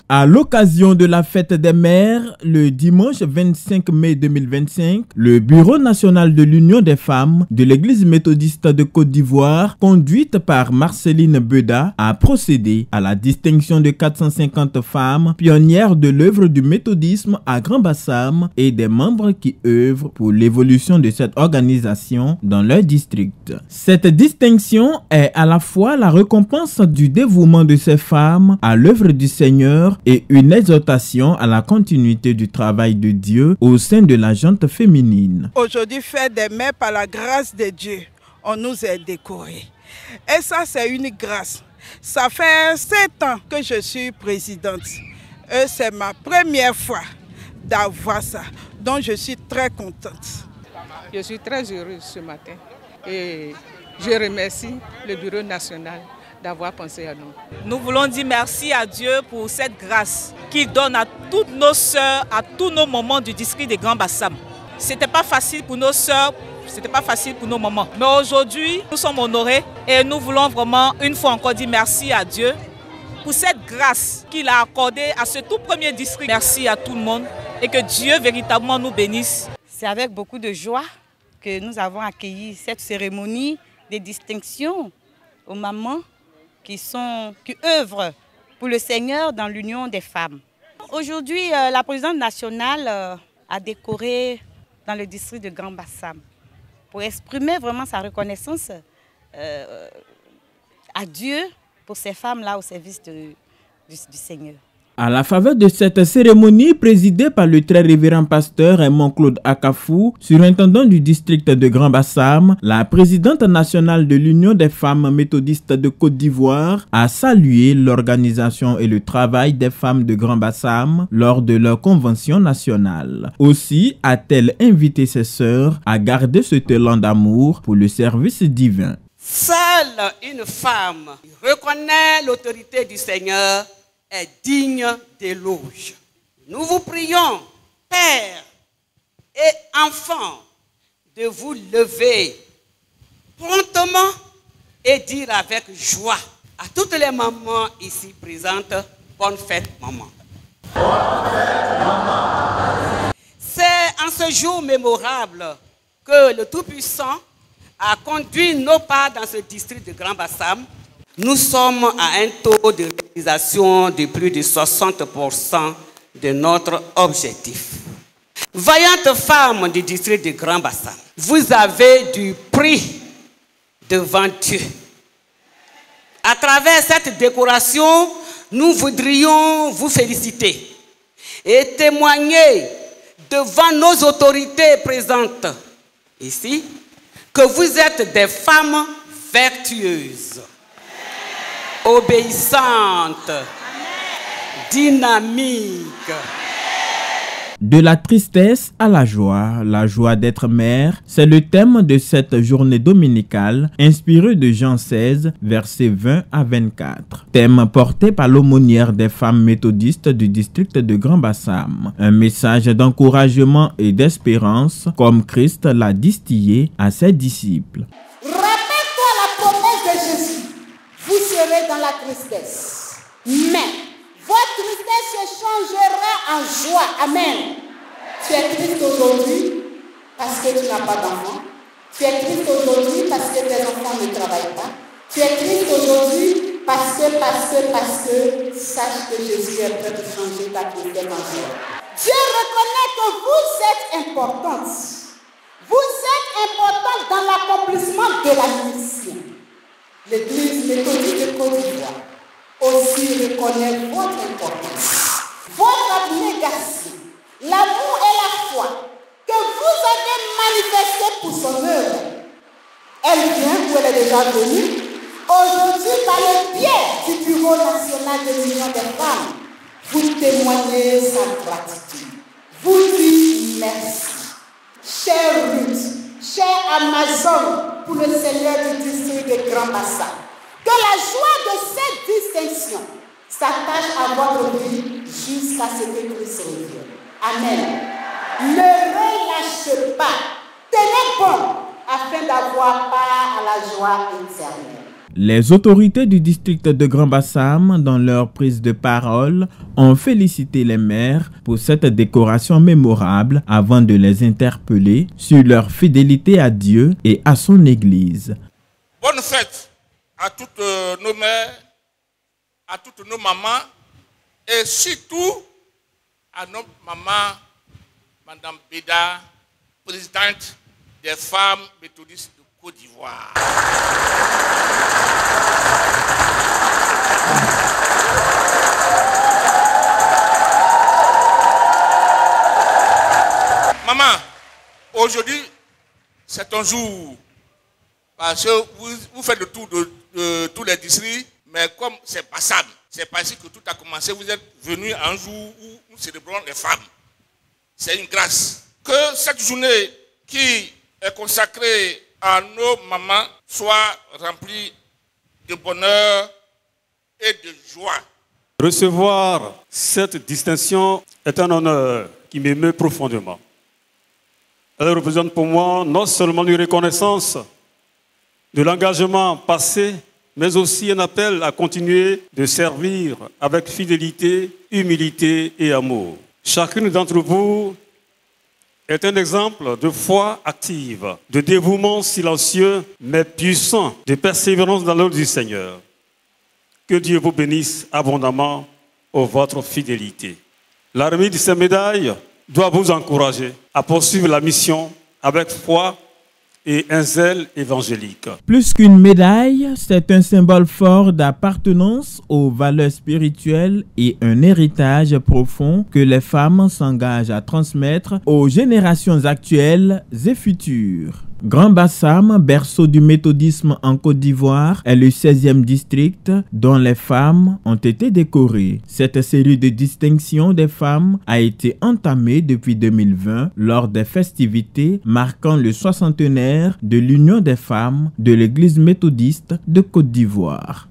À l'occasion de la fête des mères, le dimanche 25 mai 2025, le Bureau national de l'Union des femmes de l'Église méthodiste de Côte d'Ivoire, conduite par Marceline Beda, a procédé à la distinction de 450 femmes pionnières de l'œuvre du méthodisme à Grand-Bassam et des membres qui œuvrent pour l'évolution de cette organisation dans leur district. Cette distinction est à la fois la récompense du dévouement de ces femmes à l'œuvre du Seigneur et une exhortation à la continuité du travail de Dieu au sein de la gente féminine. Aujourd'hui, fête des mères, par la grâce de Dieu, on nous a décorés. Et ça, c'est une grâce. Ça fait 7 ans que je suis présidente. Et c'est ma première fois d'avoir ça. Donc, je suis très contente. Je suis très heureuse ce matin. Et je remercie le Bureau national d'avoir pensé à nous. Nous voulons dire merci à Dieu pour cette grâce qu'il donne à toutes nos sœurs, à tous nos moments du district de Grand-Bassam. C'était pas facile pour nos sœurs, c'était pas facile pour nos mamans. Mais aujourd'hui, nous sommes honorés et nous voulons vraiment une fois encore dire merci à Dieu pour cette grâce qu'il a accordée à ce tout premier district. Merci à tout le monde et que Dieu véritablement nous bénisse. C'est avec beaucoup de joie que nous avons accueilli cette cérémonie de distinction aux mamans qui œuvrent pour le Seigneur dans l'Union des femmes. Aujourd'hui, la présidente nationale a décoré dans le district de Grand-Bassam pour exprimer vraiment sa reconnaissance à Dieu pour ces femmes-là au service du Seigneur. À la faveur de cette cérémonie présidée par le très révérend pasteur Raymond Claude Akafou, surintendant du district de Grand-Bassam, la présidente nationale de l'Union des femmes méthodistes de Côte d'Ivoire a salué l'organisation et le travail des femmes de Grand-Bassam lors de leur convention nationale. Aussi a-t-elle invité ses sœurs à garder ce talent d'amour pour le service divin. Seule une femme reconnaît l'autorité du Seigneur est digne d'éloge. Nous vous prions, pères et enfants, de vous lever promptement et dire avec joie à toutes les mamans ici présentes, bonne fête maman. Bonne fête, maman. C'est en ce jour mémorable que le Tout-Puissant a conduit nos pas dans ce district de Grand-Bassam. Nous sommes à un taux de réalisation de plus de 60% de notre objectif. Vaillantes femmes du district de Grand-Bassam, vous avez du prix devant Dieu. À travers cette décoration, nous voudrions vous féliciter et témoigner devant nos autorités présentes ici que vous êtes des femmes vertueuses, obéissante, dynamique. De la tristesse à la joie d'être mère, c'est le thème de cette journée dominicale inspirée de Jean 16, versets 20 à 24. Thème porté par l'aumônière des femmes méthodistes du district de Grand-Bassam. Un message d'encouragement et d'espérance comme Christ l'a distillé à ses disciples. Rappelle-toi la promesse de Jésus. Vous serez dans la tristesse, mais votre tristesse se changera en joie. Amen. Tu es triste aujourd'hui parce que tu n'as pas d'enfant. Tu es triste aujourd'hui parce que tes enfants ne travaillent pas. Tu es triste aujourd'hui parce que sache que Jésus est prêt de changer ta tristesse en joie. Dieu reconnaît que vous êtes importante. Vous êtes importante dans l'accomplissement de la mission. L'Église méthodiste de Côte d'Ivoire aussi reconnaît votre importance, votre abnégation, l'amour et la foi que vous avez manifesté pour son œuvre. Elle vient où elle est déjà venue. Aujourd'hui, par le biais du Bureau national de l'Union des femmes, vous témoignez sa gratitude. Vous dites merci. Chère Ruth, chère Amazon, pour le Seigneur du district de Grand-Bassam. Que la joie de cette distinction s'attache à votre vie jusqu'à ce que Christ revienne. Amen. Ne relâchez pas. Tenez bon afin d'avoir part à la joie éternelle. Les autorités du district de Grand Bassam, dans leur prise de parole, ont félicité les maires pour cette décoration mémorable avant de les interpeller sur leur fidélité à Dieu et à son Église. Bonne fête à toutes nos mères, à toutes nos mamans et surtout à nos mamans, Madame Béda, présidente des femmes méthodistes de Côte d'Ivoire. Maman, aujourd'hui, c'est un jour, parce que vous faites le tour de tous les districts, mais comme c'est passable, c'est pas ici que tout a commencé, vous êtes venus un jour où nous célébrons les femmes. C'est une grâce. Que cette journée qui est consacrée à nos mamans soit remplie de bonheur et de joie. Recevoir cette distinction est un honneur qui m'émeut profondément. Elle représente pour moi non seulement une reconnaissance de l'engagement passé, mais aussi un appel à continuer de servir avec fidélité, humilité et amour. Chacune d'entre vous est un exemple de foi active, de dévouement silencieux mais puissant, de persévérance dans l'œuvre du Seigneur. Que Dieu vous bénisse abondamment pour votre fidélité. La remise de ces médailles doit vous encourager à poursuivre la mission avec foi et un zèle évangélique. Plus qu'une médaille, c'est un symbole fort d'appartenance aux valeurs spirituelles et un héritage profond que les femmes s'engagent à transmettre aux générations actuelles et futures. Grand Bassam, berceau du méthodisme en Côte d'Ivoire, est le 16e district dont les femmes ont été décorées. Cette série de distinctions des femmes a été entamée depuis 2020 lors des festivités marquant le 60e de l'Union des femmes de l'Église méthodiste de Côte d'Ivoire.